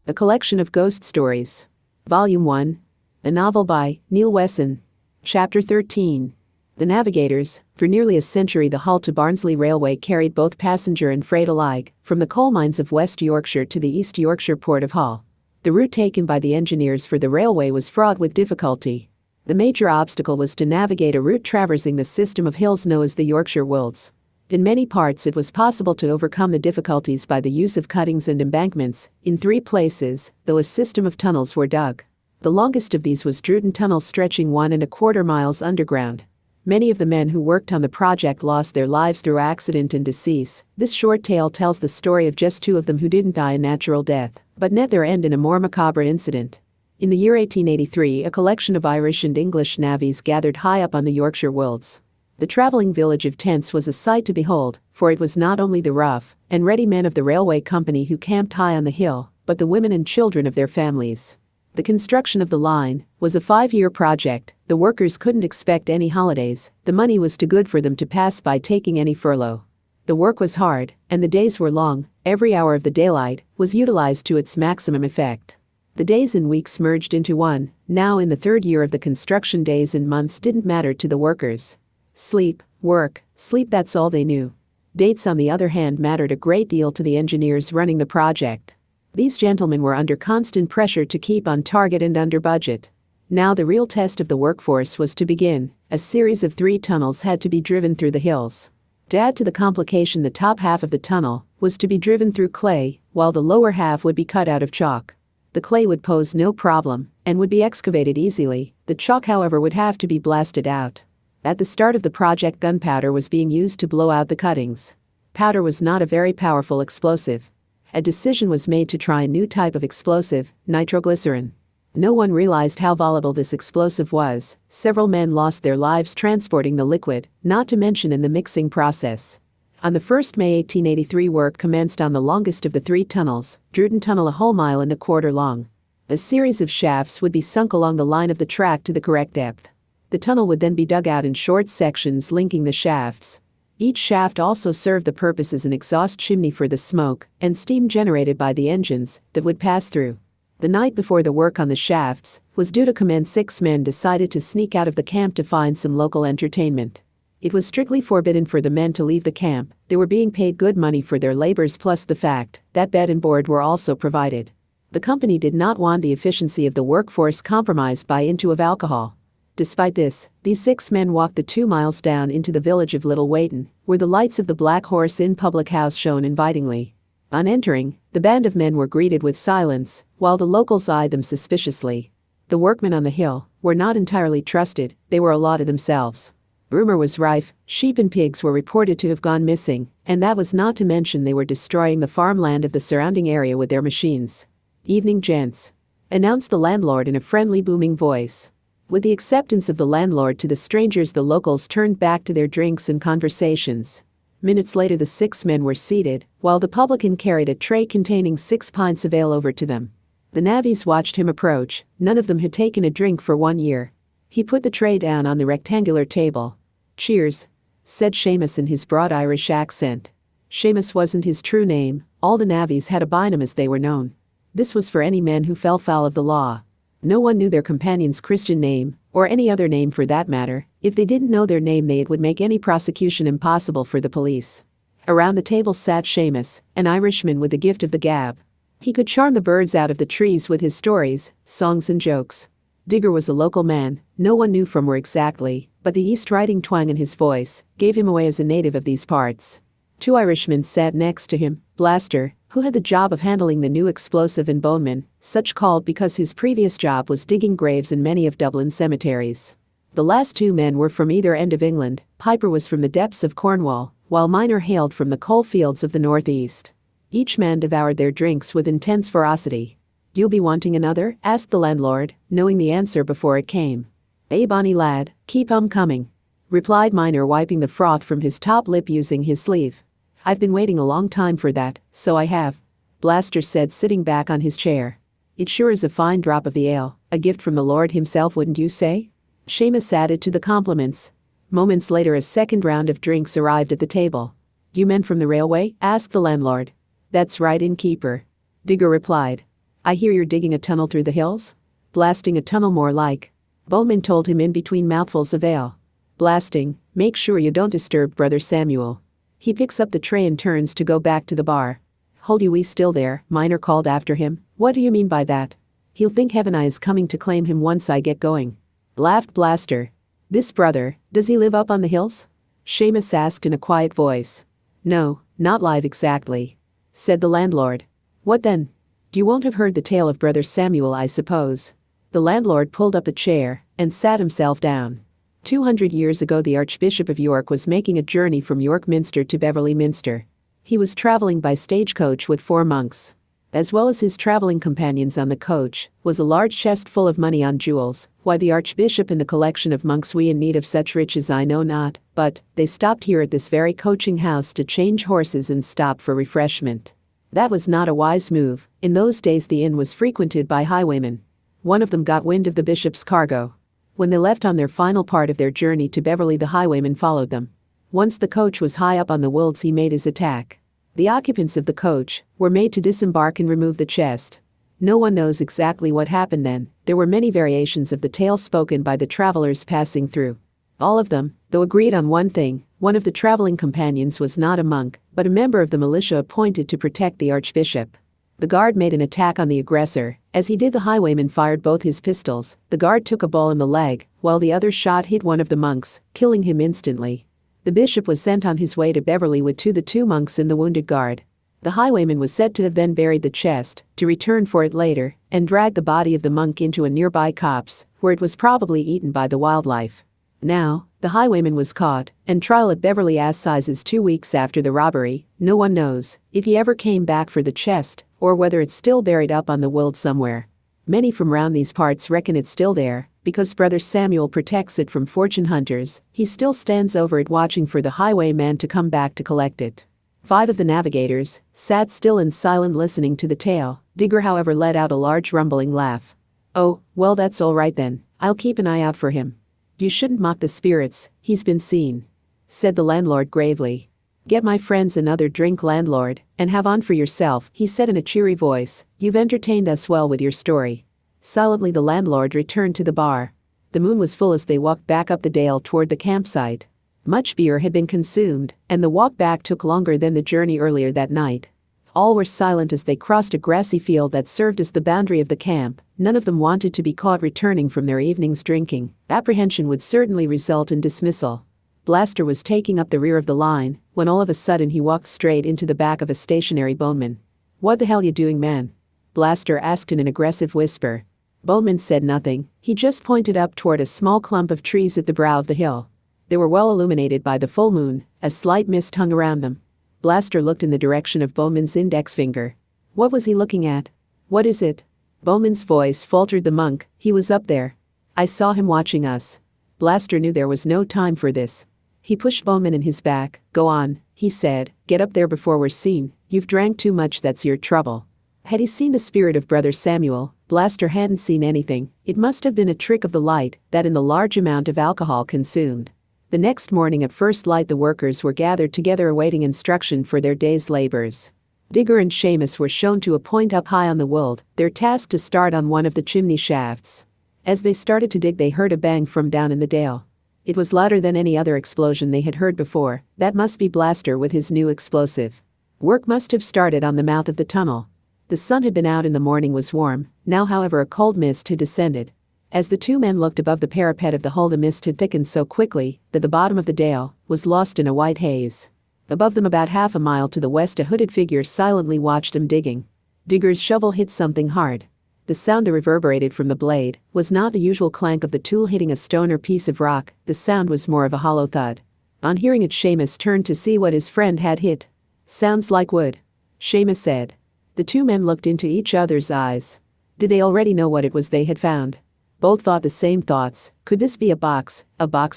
A collection of ghost stories. Volume 1. A novel by Neil Wesson. Chapter 13. The Navigators. For nearly a century the Hull to Barnsley Railway carried both passenger and freight alike, from the coal mines of West Yorkshire to the East Yorkshire port of Hull. The route taken by the engineers for the railway was fraught with difficulty. The major obstacle was to navigate a route traversing the system of hills known as the Yorkshire Wolds. In many parts it was possible to overcome the difficulties by the use of cuttings and embankments, in 3 places, though a system of tunnels were dug. The longest of these was Drewton Tunnel, stretching 1¼ miles underground. Many of the men who worked on the project lost their lives through accident and decease. This short tale tells the story of just 2 of them who didn't die a natural death, but met their end in a more macabre incident. In the year 1883, a collection of Irish and English navvies gathered high up on the Yorkshire Wolds. The travelling village of tents was a sight to behold, for it was not only the rough and ready men of the railway company who camped high on the hill, but the women and children of their families. The construction of the line was a 5-year project. The workers couldn't expect any holidays. The money was too good for them to pass by taking any furlough. The work was hard, and the days were long. Every hour of the daylight was utilized to its maximum effect. The days and weeks merged into one. Now in the 3rd year of the construction, days and months didn't matter to the workers. Sleep, work, sleep, that's all they knew. Dates, on the other hand, mattered a great deal to the engineers running the project. These gentlemen were under constant pressure to keep on target and under budget. Now the real test of the workforce was to begin. A series of 3 tunnels had to be driven through the hills. To add to the complication, the top half of the tunnel was to be driven through clay, while the lower half would be cut out of chalk. The clay would pose no problem and would be excavated easily. The chalk, however, would have to be blasted out. At the start of the project, gunpowder was being used to blow out the cuttings. Powder was not a very powerful explosive. A decision was made to try a new type of explosive, nitroglycerin. No one realized how volatile this explosive was. Several men lost their lives transporting the liquid, not to mention in the mixing process. On the 1st May 1883, work commenced on the longest of the 3 tunnels, Drewton Tunnel, a whole 1.25 miles long. A series of shafts would be sunk along the line of the track to the correct depth. The tunnel would then be dug out in short sections linking the shafts. Each shaft also served the purpose as an exhaust chimney for the smoke and steam generated by the engines that would pass through. The night before the work on the shafts was due to commence, 6 men decided to sneak out of the camp to find some local entertainment. It was strictly forbidden for the men to leave the camp. They were being paid good money for their labors, plus the fact that bed and board were also provided. The company did not want the efficiency of the workforce compromised by into of alcohol. Despite this, these 6 men walked the 2 miles down into the village of Little Weighton, where the lights of the Black Horse Inn public house shone invitingly. On entering, the band of men were greeted with silence, while the locals eyed them suspiciously. The workmen on the hill were not entirely trusted. They were a law to themselves. Rumor was rife. Sheep and pigs were reported to have gone missing, and that was not to mention they were destroying the farmland of the surrounding area with their machines. "Evening, gents," announced the landlord in a friendly, booming voice. With the acceptance of the landlord to the strangers, the locals turned back to their drinks and conversations. Minutes later the 6 men were seated, while the publican carried a tray containing 6 pints of ale over to them. The navvies watched him approach. None of them had taken a drink for 1 year. He put the tray down on the rectangular table. "Cheers," said Seamus in his broad Irish accent. Seamus wasn't his true name. All the navvies had a by him as they were known. This was for any men who fell foul of the law. No one knew their companion's Christian name, or any other name for that matter. If they didn't know their name, it would make any prosecution impossible for the police. Around the table sat Seamus, an Irishman with the gift of the gab. He could charm the birds out of the trees with his stories, songs and jokes. Digger was a local man. No one knew from where exactly, but the East Riding twang in his voice gave him away as a native of these parts. 2 Irishmen sat next to him. Blaster, who had the job of handling the new explosive, and Boneman, such called because his previous job was digging graves in many of Dublin's cemeteries. The last 2 men were from either end of England. Piper was from the depths of Cornwall, while Miner hailed from the coal fields of the northeast. Each man devoured their drinks with intense ferocity. "You'll be wanting another?" asked the landlord, knowing the answer before it came. "Eh, bonny lad, keep 'em coming," replied Miner, wiping the froth from his top lip using his sleeve. "I've been waiting a long time for that, so I have," Blaster said, sitting back on his chair. "It sure is a fine drop of the ale, a gift from the Lord himself, wouldn't you say?" Seamus added to the compliments. Moments later a second round of drinks arrived at the table. "You men from the railway?" asked the landlord. "That's right, innkeeper," Digger replied. I hear you're digging a tunnel through the hills? Blasting a tunnel more like. Bowman told him in between mouthfuls of ale. Blasting, make sure you don't disturb Brother Samuel. He picks up the tray and turns to go back to the bar. Hold you still there, Miner called after him. What do you mean by that? He'll think Heaven Eye is coming to claim him once I get going. Laughed Blaster. This brother, does he live up on the hills? Seamus asked in a quiet voice. No, not live exactly, said the landlord. What then? You won't have heard the tale of Brother Samuel, I suppose. The landlord pulled up a chair and sat himself down. 200 years ago the Archbishop of York was making a journey from York Minster to Beverley Minster. He was traveling by stagecoach with 4 monks. As well as his traveling companions on the coach was a large chest full of money on jewels. Why the Archbishop and the collection of monks we in need of such riches I know not, but they stopped here at this very coaching house to change horses and stop for refreshment. That was not a wise move. In those days the inn was frequented by highwaymen. One of them got wind of the bishop's cargo. When they left on their final part of their journey to Beverley the highwayman followed them. Once the coach was high up on the wolds he made his attack. The occupants of the coach were made to disembark and remove the chest. No one knows exactly what happened then. There were many variations of the tale spoken by the travelers passing through. All of them, though, agreed on one thing: one of the traveling companions was not a monk, but a member of the militia appointed to protect the archbishop. The guard made an attack on the aggressor. As he did, the highwayman fired both his pistols. The guard took a ball in the leg, while the other shot hit one of the monks, killing him instantly. The bishop was sent on his way to Beverley with the 2 monks in the wounded guard. The highwayman was said to have then buried the chest, to return for it later, and drag the body of the monk into a nearby copse, where it was probably eaten by the wildlife. Now, the highwayman was caught, and trial at Beverley Assizes 2 weeks after the robbery. No one knows if he ever came back for the chest, or whether it's still buried up on the wold somewhere. Many from round these parts reckon it's still there, because Brother Samuel protects it from fortune hunters. He still stands over it watching for the highwayman to come back to collect it. 5 of the navigators sat still and silent listening to the tale. Digger, however, let out a large rumbling laugh. Oh, well, that's all right then. I'll keep an eye out for him. You shouldn't mock the spirits, he's been seen, said the landlord gravely. Get my friends another drink, landlord, and have on for yourself, he said in a cheery voice. You've entertained us well with your story. Silently the landlord returned to the bar. The moon was full as they walked back up the dale toward the campsite. Much beer had been consumed, and the walk back took longer than the journey earlier that night. All were silent as they crossed a grassy field that served as the boundary of the camp. None of them wanted to be caught returning from their evening's drinking. Apprehension would certainly result in dismissal. Blaster was taking up the rear of the line, when all of a sudden he walked straight into the back of a stationary bowman. What the hell you doing, man? Blaster asked in an aggressive whisper. Bowman said nothing. He just pointed up toward a small clump of trees at the brow of the hill. They were well illuminated by the full moon. A slight mist hung around them. Blaster looked in the direction of Bowman's index finger. What was he looking at? What is it? Bowman's voice faltered. The monk. He was up there. I saw him watching us. Blaster knew there was no time for this. He pushed Bowman in his back. Go on, he said. Get up there before we're seen. You've drank too much, that's your trouble. Had he seen the spirit of Brother Samuel? Blaster hadn't seen anything. It must have been a trick of the light, that in the large amount of alcohol consumed. The next morning at first light the workers were gathered together awaiting instruction for their day's labors. Digger and Seamus were shown to a point up high on the wold, their task to start on one of the chimney shafts. As they started to dig they heard a bang from down in the dale. It was louder than any other explosion they had heard before. That must be Blaster with his new explosive. Work must have started on the mouth of the tunnel. The sun had been out in the morning, was warm. Now, however, a cold mist had descended. As the 2 men looked above the parapet of the hole, the mist had thickened so quickly that the bottom of the dale was lost in a white haze. Above them, about half a mile to the west, a hooded figure silently watched them digging. Digger's shovel hit something hard. The sound that reverberated from the blade was not the usual clank of the tool hitting a stone or piece of rock. The sound was more of a hollow thud. On hearing it, Seamus turned to see what his friend had hit. Sounds like wood, Seamus said. The 2 men looked into each other's eyes. Did they already know what it was they had found? Both thought the same thoughts. Could this be a box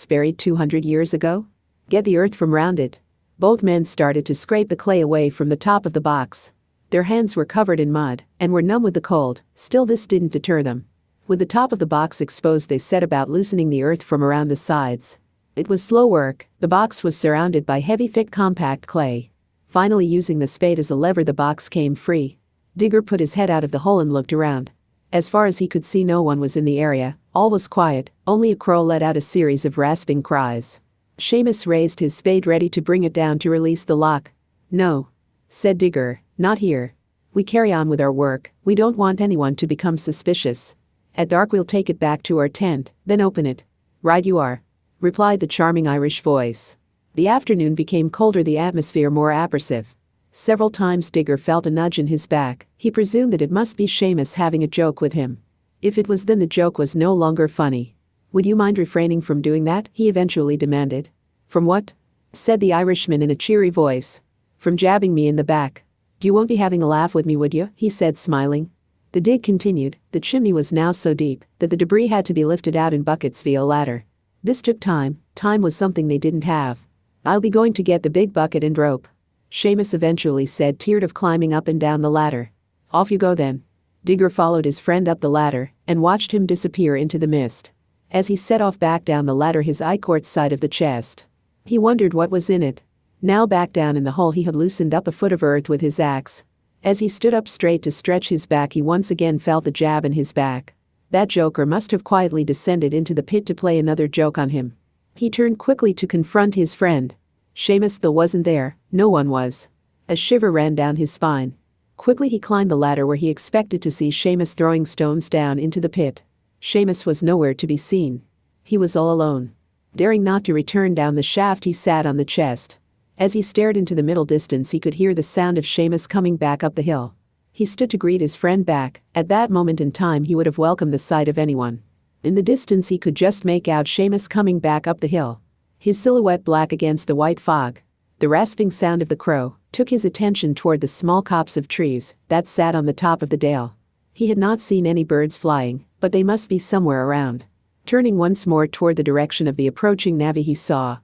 buried 200 years ago? Get the earth from round it. Both men started to scrape the clay away from the top of the box. Their hands were covered in mud and were numb with the cold. Still, this didn't deter them. With the top of the box exposed, they set about loosening the earth from around the sides. It was slow work. The box was surrounded by heavy, thick, compact clay. Finally, using the spade as a lever, the box came free. Digger put his head out of the hole and looked around. As far as he could see, no one was in the area. All was quiet, only a crow let out a series of rasping cries. Seamus raised his spade ready to bring it down to release the lock. "No," said Digger, "not here. We carry on with our work, we don't want anyone to become suspicious. At dark we'll take it back to our tent, then open it." "Right you are," replied the charming Irish voice. The afternoon became colder, the atmosphere more oppressive. Several times Digger felt a nudge in his back. He presumed that it must be Seamus having a joke with him. If it was, then the joke was no longer funny. "Would you mind refraining from doing that?" he eventually demanded. "From what?" said the Irishman in a cheery voice. "From jabbing me in the back. You won't be having a laugh with me, would you?" he said, smiling. The dig continued. The chimney was now so deep that the debris had to be lifted out in buckets via a ladder. This took time. Time was something they didn't have. "I'll be going to get the big bucket and rope," Seamus eventually said, tired of climbing up and down the ladder. "Off you go then." Digger followed his friend up the ladder and watched him disappear into the mist. As he set off back down the ladder, his eye caught sight of the chest. He wondered what was in it. Now back down in the hole, he had loosened up a foot of earth with his axe. As he stood up straight to stretch his back, he once again felt the jab in his back. That joker must have quietly descended into the pit to play another joke on him. He turned quickly to confront his friend. Seamus though wasn't there. No one was. A shiver ran down his spine. Quickly he climbed the ladder where he expected to see Seamus throwing stones down into the pit. Seamus was nowhere to be seen. He was all alone. Daring not to return down the shaft, he sat on the chest. As he stared into the middle distance, he could hear the sound of Seamus coming back up the hill. He stood to greet his friend back. At that moment in time he would have welcomed the sight of anyone. In the distance he could just make out Seamus coming back up the hill, his silhouette black against the white fog. The rasping sound of the crow took his attention toward the small copse of trees that sat on the top of the dale. He had not seen any birds flying, but they must be somewhere around. Turning once more toward the direction of the approaching navvy, he saw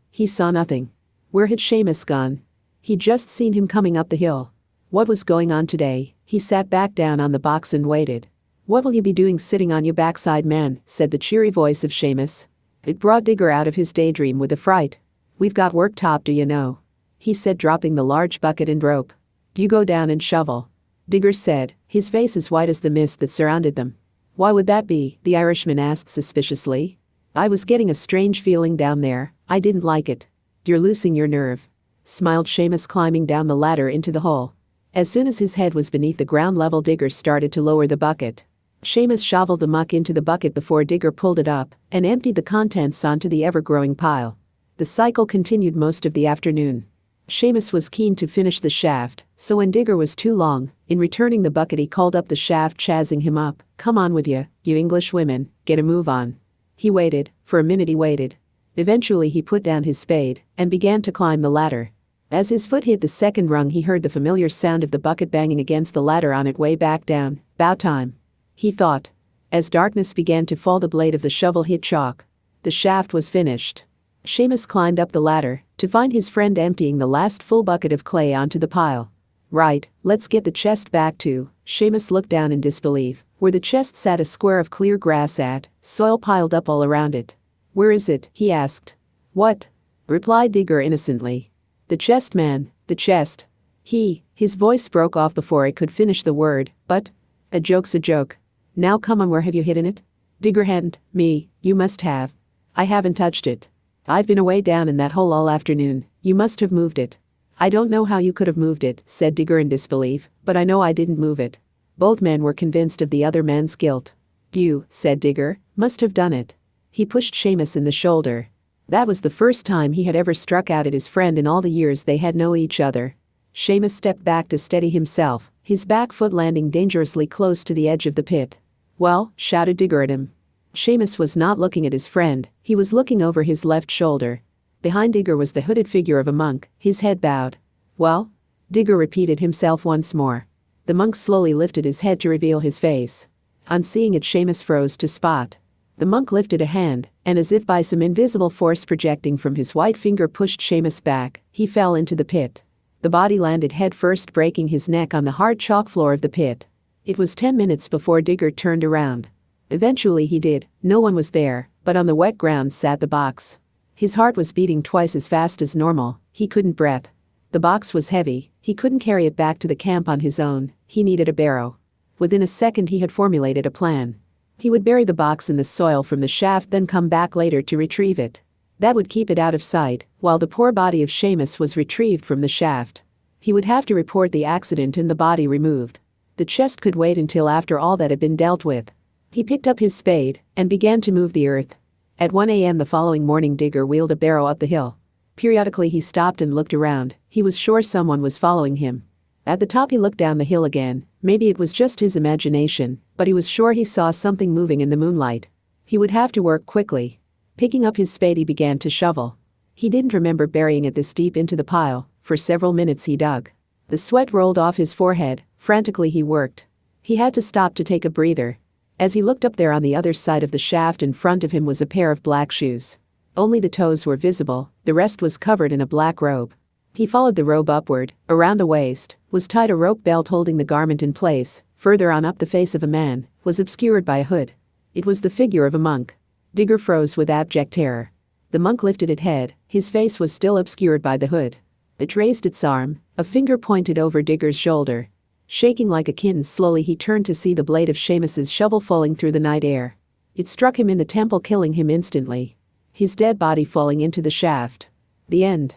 nothing. Where had Seamus gone? He'd just seen him coming up the hill. What was going on today? He sat back down on the box and waited. "What will you be doing sitting on your backside, man?" said the cheery voice of Seamus. It brought Digger out of his daydream with a fright. "We've got work top, do you know?" he said, dropping the large bucket and rope. "Do you go down and shovel?" Digger said, his face as white as the mist that surrounded them. "Why would that be?" the Irishman asked suspiciously. "I was getting a strange feeling down there. I didn't like it." "You're losing your nerve," smiled Seamus, climbing down the ladder into the hole. As soon as his head was beneath the ground level, Digger started to lower the bucket. Seamus shoveled the muck into the bucket before Digger pulled it up and emptied the contents onto the ever-growing pile. The cycle continued most of the afternoon. Seamus was keen to finish the shaft, so when Digger was too long in returning the bucket, he called up the shaft, chazzing him up. "Come on with you English women, get a move on." He waited. For a minute he waited. Eventually he put down his spade and began to climb the ladder. As his foot hit the second rung, he heard the familiar sound of the bucket banging against the ladder on its way back down. "About time," he thought. As darkness began to fall, the blade of the shovel hit chalk. The shaft was finished. Seamus climbed up the ladder to find his friend emptying the last full bucket of clay onto the pile. "Right, let's get the chest back too." Seamus looked down in disbelief. Where the chest sat, a square of clear grass, soil piled up all around it. "Where is it?" he asked. "What?" replied Digger innocently. "The chest, man, the chest." His voice broke off before I could finish the word. "But a joke's a joke. Now come on, where have you hidden it?" Digger hadn't. "Me, you must have." "I haven't touched it. I've been away down in that hole all afternoon. You must have moved it." "I don't know how you could have moved it," said Digger in disbelief, "but I know I didn't move it." Both men were convinced of the other man's guilt. "You," said Digger, "must have done it." He pushed Seamus in the shoulder. That was the first time he had ever struck out at his friend in all the years they had known each other. Seamus stepped back to steady himself, his back foot landing dangerously close to the edge of the pit. "Well?" shouted Digger at him. Seamus was not looking at his friend, he was looking over his left shoulder. Behind Digger was the hooded figure of a monk, his head bowed. "Well?" Digger repeated himself once more. The monk slowly lifted his head to reveal his face. On seeing it, Seamus froze to spot. The monk lifted a hand, and as if by some invisible force projecting from his white finger, pushed Seamus back. He fell into the pit. The body landed head first, breaking his neck on the hard chalk floor of the pit. It was 10 minutes before Digger turned around. Eventually he did. No one was there, but on the wet ground sat the box. His heart was beating twice as fast as normal. He couldn't breathe. The box was heavy, he couldn't carry it back to the camp on his own, he needed a barrow. Within a second he had formulated a plan. He would bury the box in the soil from the shaft, then come back later to retrieve it. That would keep it out of sight, while the poor body of Seamus was retrieved from the shaft. He would have to report the accident and the body removed. The chest could wait until after all that had been dealt with. He picked up his spade and began to move the earth. At 1 a.m. the following morning, Digger wheeled a barrow up the hill. Periodically he stopped and looked around. He was sure someone was following him. At the top he looked down the hill again. Maybe it was just his imagination, but he was sure he saw something moving in the moonlight. He would have to work quickly. Picking up his spade he began to shovel. He didn't remember burying it this deep into the pile. For several minutes he dug. The sweat rolled off his forehead. Frantically he worked. He had to stop to take a breather. As he looked up, there on the other side of the shaft in front of him was a pair of black shoes. Only the toes were visible, the rest was covered in a black robe. He followed the robe upward. Around the waist was tied a rope belt holding the garment in place. Further on up, the face of a man was obscured by a hood. It was the figure of a monk. Digger froze with abject terror. The monk lifted its head, his face was still obscured by the hood. It raised its arm, a finger pointed over Digger's shoulder. Shaking like a kitten, slowly he turned to see the blade of Seamus's shovel falling through the night air. It struck him in the temple, killing him instantly. His dead body falling into the shaft. The end.